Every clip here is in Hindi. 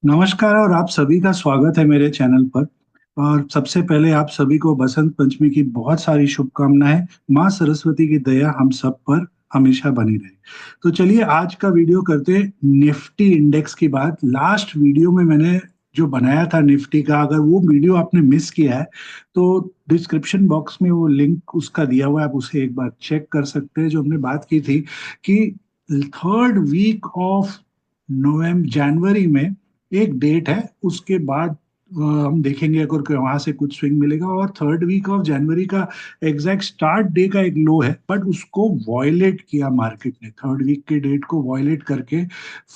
नमस्कार और आप सभी का स्वागत है मेरे चैनल पर। और सबसे पहले आप सभी को बसंत पंचमी की बहुत सारी शुभकामनाएं। माँ सरस्वती की दया हम सब पर हमेशा बनी रहे। तो चलिए आज का वीडियो करते हैं निफ्टी इंडेक्स की बात। लास्ट वीडियो में मैंने जो बनाया था निफ्टी का, अगर वो वीडियो आपने मिस किया है तो डिस्क्रिप्शन बॉक्स में वो लिंक उसका दिया हुआ है, आप उसे एक बार चेक कर सकते हैं। जो हमने बात की थी कि थर्ड वीक ऑफ नवंबर जनवरी में एक डेट है, उसके बाद हम देखेंगे अगर वहां से कुछ स्विंग मिलेगा। और थर्ड वीक ऑफ जनवरी का एग्जैक्ट स्टार्ट डे का एक लो है, बट उसको वॉयलेट किया मार्केट ने, थर्ड वीक के डेट को वॉयलेट करके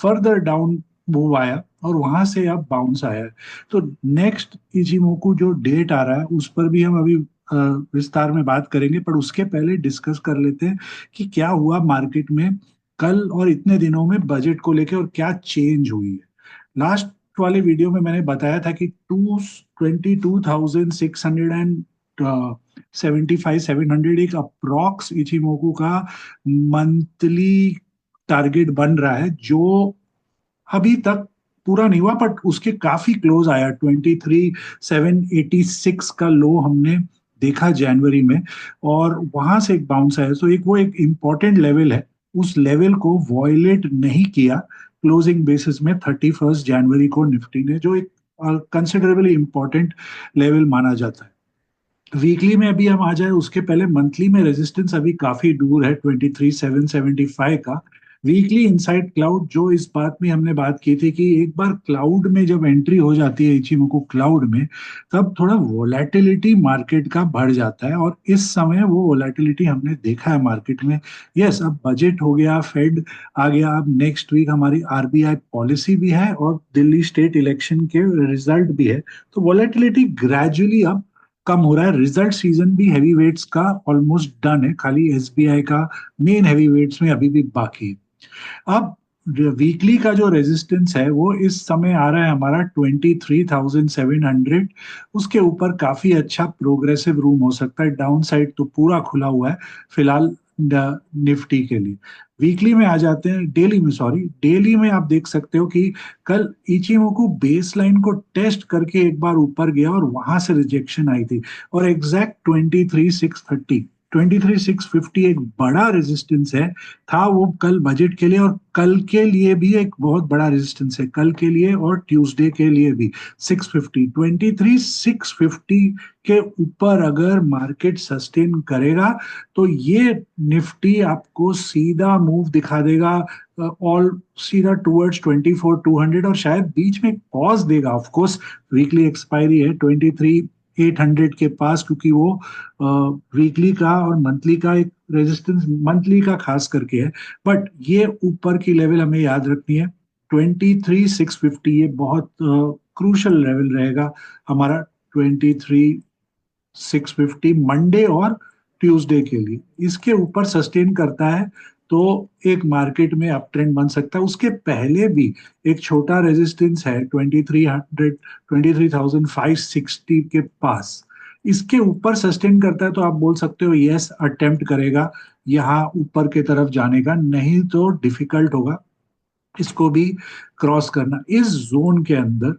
फर्दर डाउन मूव आया और वहां से अब बाउंस आया है। तो नेक्स्ट इचिमोकू जो डेट आ रहा है उस पर भी हम अभी विस्तार में बात करेंगे, पर उसके पहले डिस्कस कर लेते हैं कि क्या हुआ मार्केट में कल और इतने दिनों में बजट को लेकर और क्या चेंज हुई है। लास्ट वाले वीडियो में मैंने बताया था कि 22,675 700 एक अप्रॉक्स इचिमोकू का मंथली टारगेट बन रहा है, जो अभी तक पूरा नहीं हुआ बट उसके काफी क्लोज आया। 23,786 का लो हमने देखा जनवरी में, और वहां से एक बाउंस आया। तो एक वो एक इम्पॉर्टेंट लेवल है, उस लेवल को वॉयलेट नहीं किया क्लोजिंग बेसिस में 31 जनवरी को निफ्टी ने, जो एक कंसिडरेबली इंपॉर्टेंट लेवल माना जाता है। वीकली में अभी हम आ जाए उसके पहले मंथली में रेजिस्टेंस अभी काफी दूर है 23,775 का। वीकली इनसाइड क्लाउड, जो इस बात में हमने बात की थी कि एक बार क्लाउड में जब एंट्री हो जाती है इचिमोकू क्लाउड में, तब थोड़ा वोलेटिलिटी मार्केट का बढ़ जाता है, और इस समय वो वोलेटिलिटी हमने देखा है मार्केट में। यस, अब बजट हो गया, फेड आ गया, अब नेक्स्ट वीक हमारी आरबीआई पॉलिसी भी है और दिल्ली स्टेट इलेक्शन के रिजल्ट भी है। तो वोलेटिलिटी ग्रेजुअली अब कम हो रहा है। रिजल्ट सीजन भी हैवी वेट्स का ऑलमोस्ट डन है, खाली एसबीआई का मेन हैवी वेट्स में अभी भी बाकी है। अब वीकली का जो रेजिस्टेंस है वो इस समय आ रहा है हमारा 23,700। उसके ऊपर काफी अच्छा प्रोग्रेसिव रूम हो सकता है, डाउन साइड तो पूरा खुला हुआ है फिलहाल निफ्टी के लिए। वीकली में आ जाते हैं, डेली में, सॉरी, डेली में आप देख सकते हो कि कल इचिमोकू बेस लाइन को टेस्ट करके एक बार ऊपर गया और वहां से रिजेक्शन आई थी, और एग्जैक्ट 23,650 एक बड़ा रेजिस्टेंस है, था वो कल बजट के लिए, और कल के लिए भी एक बहुत बड़ा रेजिस्टेंस है, कल के लिए और ट्यूसडे के लिए भी। 23,650 के ऊपर अगर मार्केट सस्टेन करेगा तो ये निफ्टी आपको सीधा मूव दिखा देगा, ऑल सीधा टूवर्ड्स 24,200, और शायद बीच में एक पॉज देगा। ऑफ कोर्स वीकली एक्सपायरी है 23,800 के पास, क्योंकि वो वीकली का और मंथली का एक रेजिस्टेंस मंथली का खास करके है। बट ये ऊपर की लेवल हमें याद रखनी है, 23,650, ये बहुत क्रूशल लेवल रहेगा हमारा। 23,650 मंडे और ट्यूसडे के लिए, इसके ऊपर सस्टेन करता है तो एक मार्केट में अप ट्रेंड बन सकता है। उसके पहले भी एक छोटा रेजिस्टेंस है 2300, 23,560 के पास। इसके ऊपर सस्टेन करता है तो आप बोल सकते हो यस, अटेम्प्ट करेगा यहाँ ऊपर के तरफ जाने का, नहीं तो डिफिकल्ट होगा इसको भी क्रॉस करना। इस जोन के अंदर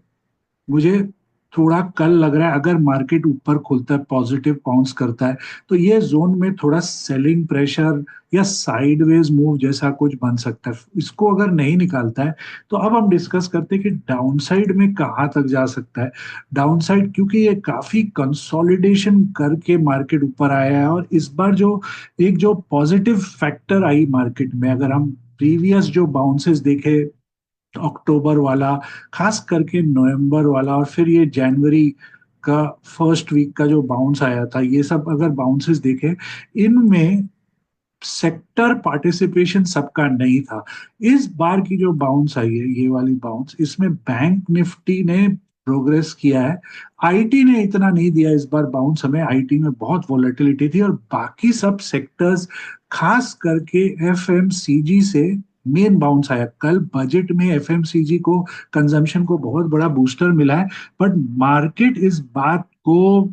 मुझे थोड़ा कल लग रहा है, अगर मार्केट ऊपर खुलता है, पॉजिटिव बाउंस करता है, तो ये जोन में थोड़ा सेलिंग प्रेशर या साइडवेज मूव जैसा कुछ बन सकता है। इसको अगर नहीं निकालता है तो अब हम डिस्कस करते हैं कि डाउनसाइड में कहाँ तक जा सकता है। डाउनसाइड, क्योंकि ये काफी कंसोलिडेशन करके मार्केट ऊपर आया है, और इस बार जो एक जो पॉजिटिव फैक्टर आई मार्केट में, अगर हम प्रीवियस जो बाउंसेस देखे, अक्टूबर वाला, खास करके नवंबर वाला, और फिर ये जनवरी का फर्स्ट वीक का जो बाउंस आया था, ये सब अगर बाउंसेस देखें, इनमें सेक्टर पार्टिसिपेशन सबका नहीं था। इस बार की जो बाउंस आई है, ये वाली बाउंस, इसमें बैंक निफ्टी ने प्रोग्रेस किया है, आईटी ने इतना नहीं दिया इस बार बाउंस हमें। आईटी में बहुत वोलेटिलिटी थी, और बाकी सब सेक्टर्स, खास करके एफएमसीजी से मेन बाउंस आया। कल बजट में एफएमसीजी को, कंजम्पशन को बहुत बड़ा बूस्टर मिला है, बट मार्केट इस बात को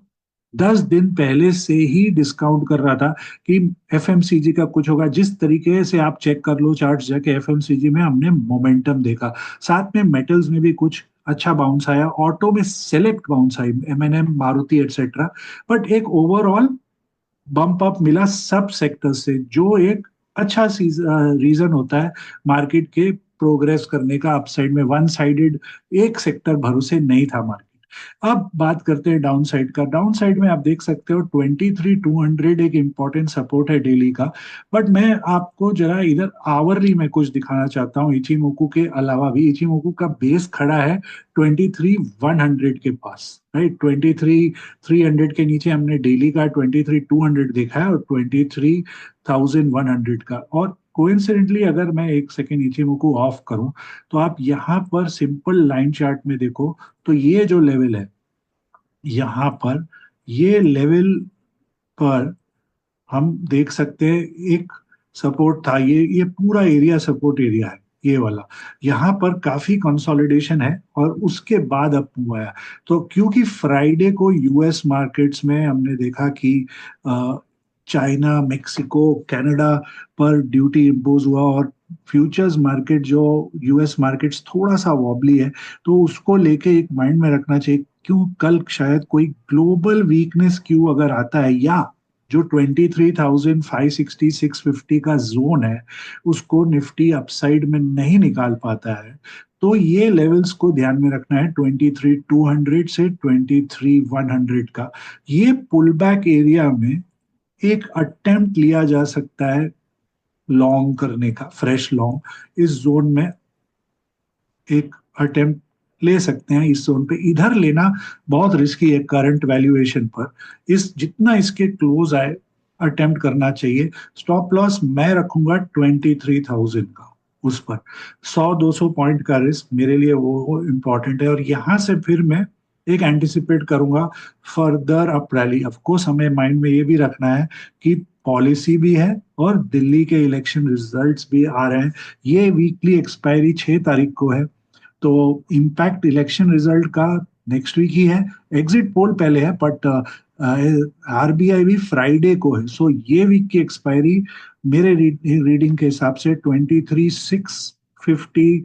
10 दिन पहले से ही डिस्काउंट कर रहा था कि एफएमसीजी का कुछ होगा। जिस तरीके से आप चेक कर लो चार्ट जाके, एफएमसीजी में हमने मोमेंटम देखा, साथ में मेटल्स में भी कुछ अच्छा बाउंस आया, ऑटो में सेलेक्ट बाउंस आई, एमएनएम, मारुति एटसेट्रा, बट एक ओवरऑल बम्प अप मिला सब सेक्टर से, जो एक अच्छा रीजन होता है मार्केट के प्रोग्रेस करने का। अपसाइड में वन साइडेड एक सेक्टर भरोसे नहीं था मार्केट। अब बात करते हैं डाउन साइड का। डाउन साइड में आप देख सकते हो 23,200 एक इंपॉर्टेंट सपोर्ट है डेली का। बट मैं आपको जरा इधर आवरली में कुछ दिखाना चाहता हूँ। इचिमोकू के अलावा भी इचिमोकू का बेस खड़ा है 23,100 के पास, राइट। 23,300 के नीचे हमने डेली का 23,200 देखा है, और 23,100 का। और कोइंसिडेंटली अगर मैं एक सेकेंड इचिमोकू ऑफ करूं, तो आप यहाँ पर सिंपल लाइन चार्ट में देखो, तो ये जो लेवल है यहाँ पर, ये लेवल पर हम देख सकते हैं एक सपोर्ट था। ये पूरा एरिया सपोर्ट एरिया है, ये वाला। यहाँ पर काफी कंसोलिडेशन है और उसके बाद अप हुआ है। तो क्योंकि फ्राइडे को यूएस मार्केट्स में हमने देखा कि चाइना, मेक्सिको, कनाडा पर ड्यूटी इम्पोज हुआ, और फ्यूचर्स मार्केट जो यूएस मार्केट्स थोड़ा सा वॉबली है, तो उसको लेके एक माइंड में रखना चाहिए। क्यों कल शायद कोई ग्लोबल वीकनेस क्यों अगर आता है, या जो 23,560 650 का जोन है उसको निफ्टी अपसाइड में नहीं निकाल पाता है, तो ये लेवल्स को ध्यान में रखना है। 23,200 से 23,100 का ये पुल बैक एरिया में एक अटेम्प्ट लिया जा सकता है लॉन्ग करने का, फ्रेश लॉन्ग इस जोन में एक अटेम्प्ट ले सकते हैं। इस जोन पे इधर लेना बहुत रिस्की है करंट वैल्यूएशन पर। इस जितना इसके क्लोज आए अटेम्प्ट करना चाहिए। स्टॉप लॉस मैं रखूंगा 23,000 का, उस पर 100-200 पॉइंट का रिस्क मेरे लिए वो इम्पोर्टेंट है। और यहाँ से फिर मैं एक एंटिसिपेट करूंगा further up rally. Of course हमें माइंड में ये भी रखना है कि पॉलिसी भी है और दिल्ली के इलेक्शन रिजल्ट्स भी आ रहे हैं। ये वीकली एक्सपायरी 6 तारीख को है, तो इम्पैक्ट इलेक्शन रिजल्ट का नेक्स्ट वीक ही है। एग्जिट पोल पहले है, बट आरबीआई भी फ्राइडे को है। सो ये वीक की एक्सपायरी मेरे रीडिंग के हिसाब से 23,650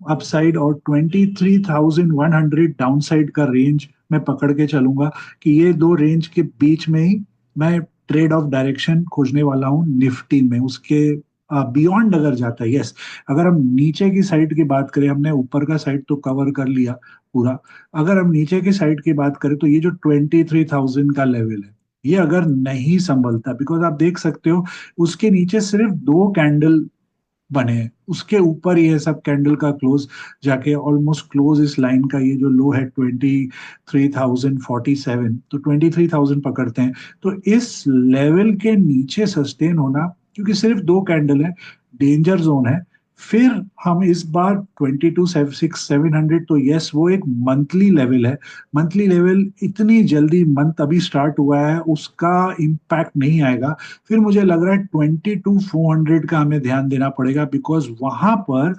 अपसाइड और 23,100 डाउनसाइड का रेंज मैं पकड़ के चलूंगा, कि ये दो रेंज के बीच में ही मैं ट्रेड ऑफ डायरेक्शन खोजने वाला हूँ निफ्टी में। उसके बियॉन्ड अगर जाता है, यस। अगर हम नीचे की साइड की बात करें, हमने ऊपर का साइड तो कवर कर लिया पूरा। अगर हम नीचे की साइड की बात करें, तो ये जो 23,000 का लेवल है, ये अगर नहीं संभलता, बिकॉज आप देख सकते हो उसके नीचे सिर्फ दो कैंडल बने हैं, उसके ऊपर ये सब कैंडल का क्लोज जाके ऑलमोस्ट क्लोज इस लाइन का, ये जो लो है 23,047, तो 23,000 पकड़ते हैं। तो इस लेवल के नीचे सस्टेन होना, क्योंकि सिर्फ दो कैंडल है, डेंजर जोन है। फिर हम इस बार 22,600, तो यस वो एक मंथली लेवल है। मंथली लेवल इतनी जल्दी, मंथ अभी स्टार्ट हुआ है, उसका इम्पैक्ट नहीं आएगा। फिर मुझे लग रहा है 22,400 का हमें ध्यान देना पड़ेगा, बिकॉज वहां पर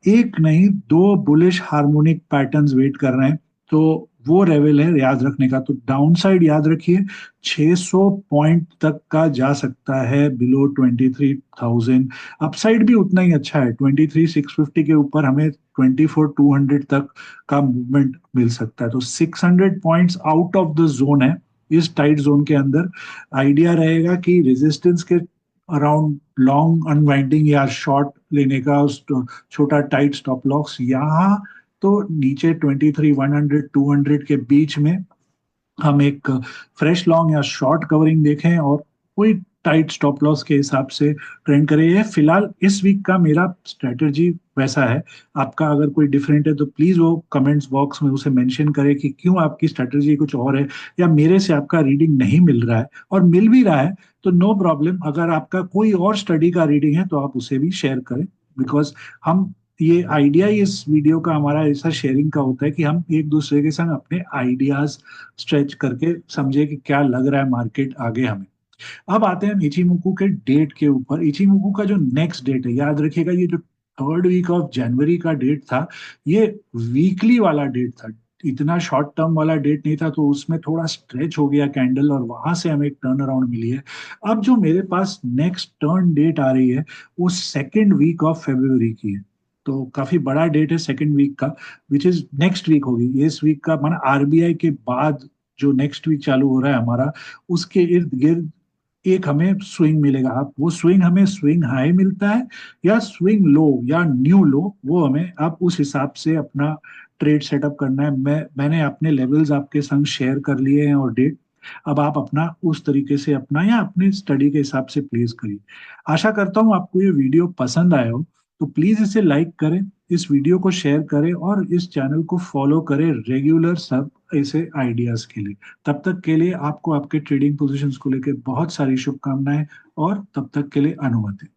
एक नहीं दो बुलिश हार्मोनिक पैटर्न्स वेट कर रहे हैं। तो वो लेवल है याद रखने का। तो डाउन साइड याद रखिए 600 पॉइंट तक का जा सकता है बिलो 23,000। अपसाइड भी उतना ही अच्छा है, 23,650 के ऊपर हमें 24,200 तक का मूवमेंट मिल सकता है। तो 600 points out of the zone है इस टाइट जोन के अंदर। आइडिया रहेगा कि रेजिस्टेंस के अराउंड लॉन्ग अनवाइंडिंग या शॉर्ट लेने का, उस छोटा टाइट स्टॉप लॉस यहाँ। तो नीचे 23,100 200 के बीच में हम एक फ्रेश लॉन्ग या शॉर्ट कवरिंग देखें, और कोई टाइट स्टॉप लॉस के हिसाब से ट्रेंड करें। ये फिलहाल इस वीक का मेरा स्ट्रेटजी वैसा है। आपका अगर कोई डिफरेंट है तो प्लीज वो कमेंट्स बॉक्स में उसे मेंशन करें कि क्यों आपकी स्ट्रेटजी कुछ और है, या मेरे से आपका रीडिंग नहीं मिल रहा है। और मिल भी रहा है तो नो प्रॉब्लम, अगर आपका कोई और स्टडी का रीडिंग है तो आप उसे भी शेयर करें। बिकॉज हम, ये आइडिया ही इस वीडियो का हमारा ऐसा शेयरिंग का होता है कि हम एक दूसरे के संग अपने आइडियाज स्ट्रेच करके समझे कि क्या लग रहा है मार्केट आगे हमें। अब आते हैं इचिमुकू के डेट के ऊपर। इचिमुकू का जो नेक्स्ट डेट है, याद रखिएगा, ये जो 3rd वीक ऑफ जनवरी का डेट था, ये वीकली वाला डेट था। इतना शॉर्ट टर्म वाला डेट नहीं था, तो उसमें थोड़ा स्ट्रेच हो गया कैंडल, और वहां से हमें एक टर्न अराउंड मिली है। अब जो मेरे पास नेक्स्ट टर्न डेट आ रही है, वो 2nd वीक ऑफ February की है। तो काफी बड़ा डेट है सेकेंड वीक का, विच इज नेक्स्ट वीक होगी। ये इस वीक का माना आरबीआई के बाद जो नेक्स्ट वीक चालू हो रहा है हमारा, उसके इर्द गिर्द एक हमें स्विंग मिलेगा। आप वो स्विंग, हमें स्विंग हाई मिलता है या स्विंग लो या न्यू लो, वो हमें आप उस हिसाब से अपना ट्रेड सेटअप करना है। मैंने अपने लेवल्स आपके संग शेयर कर लिए हैं और डेट, अब आप अपना उस तरीके से अपना या अपने स्टडी के हिसाब से प्लेस करिए। आशा करता हूँ आपको ये वीडियो पसंद आया हो, तो प्लीज इसे लाइक करें, इस वीडियो को शेयर करें और इस चैनल को फॉलो करें रेगुलर सब ऐसे आइडियाज के लिए। तब तक के लिए आपको आपके ट्रेडिंग पोजीशंस को लेकर बहुत सारी शुभकामनाएं और तब तक के लिए अनुमति।